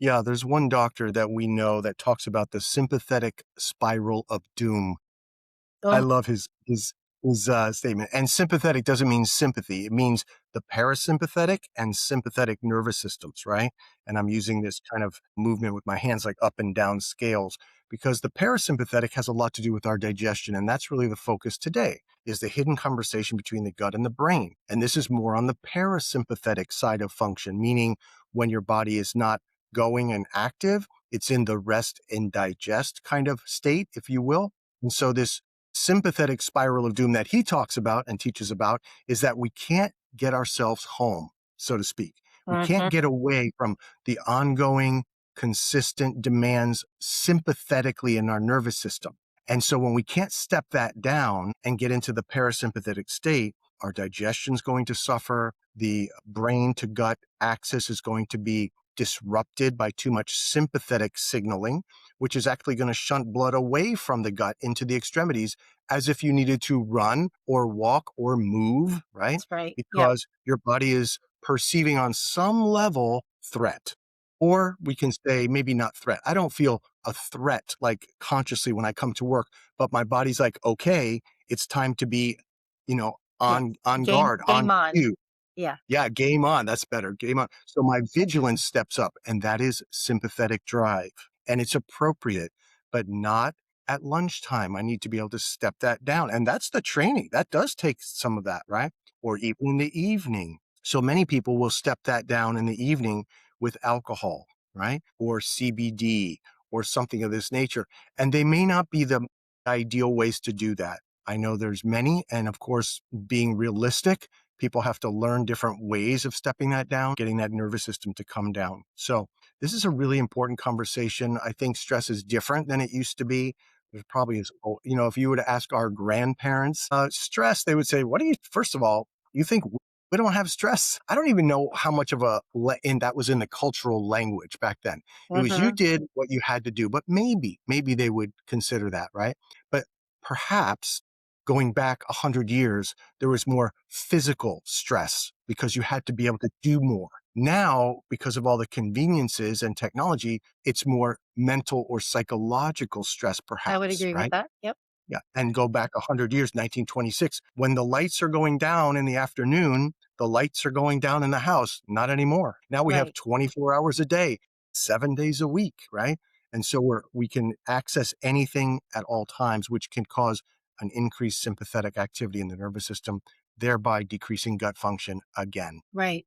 Yeah, there's one doctor that we know that talks about the sympathetic spiral of doom. I Oh, love his statement. And sympathetic doesn't mean sympathy. It means the parasympathetic and sympathetic nervous systems, right? And I'm using this kind of movement with my hands, like up and down scales, because the parasympathetic has a lot to do with our digestion. And that's really the focus today, is the hidden conversation between the gut and the brain. And this is more on the parasympathetic side of function, meaning when your body is not going and active, it's in the rest and digest kind of state, if you will. And so this sympathetic spiral of doom that he talks about and teaches about is that we can't get ourselves home, so to speak. We can't mhm. get away from the ongoing, consistent demands sympathetically in our nervous system. And so when we can't step that down and get into the parasympathetic state, our digestion is going to suffer. The brain to gut axis is going to be disrupted by too much sympathetic signaling, which is actually going to shunt blood away from the gut into the extremities as if you needed to run or walk or move, right? That's right. Yep. Because your body is perceiving on some level threat. Or we can say maybe not threat. I don't feel a threat like consciously when I come to work, but my body's like, okay, it's time to be, Yes. on Game guard, on game on. cue. Yeah. Yeah, game on. That's better. Game on. So my vigilance steps up, and that is sympathetic drive. And it's appropriate, but not at lunchtime. I need to be able to step that down. And that's the training. That does take some of that, right? Or even in the evening. So many people will step that down in the evening with alcohol, right? Or CBD or something of this nature. And they may not be the ideal ways to do that. I know there's many. And of course, being realistic, people have to learn different ways of stepping that down, getting that nervous system to come down. So this is a really important conversation. I think stress is different than it used to be. There's probably is, if you were to ask our grandparents, stress, they would say, what do you, first of all, you think we don't have stress? I don't even know how much of and that was in the cultural language back then. It was you Mhm. did what you had to do, but maybe they would consider that, right? But perhaps going back 100 years, there was more physical stress because you had to be able to do more. Now, because of all the conveniences and technology, it's more mental or psychological stress, I would perhaps, agree with right? that. Yep. Yeah. And go back 100 years, 1926, when the lights are going down in the afternoon, the lights are going down in the house. Not anymore. Now we have Right. 24 hours a day, 7 days a week, right? And so we can access anything at all times, which can cause an increased sympathetic activity in the nervous system, thereby decreasing gut function again. Right.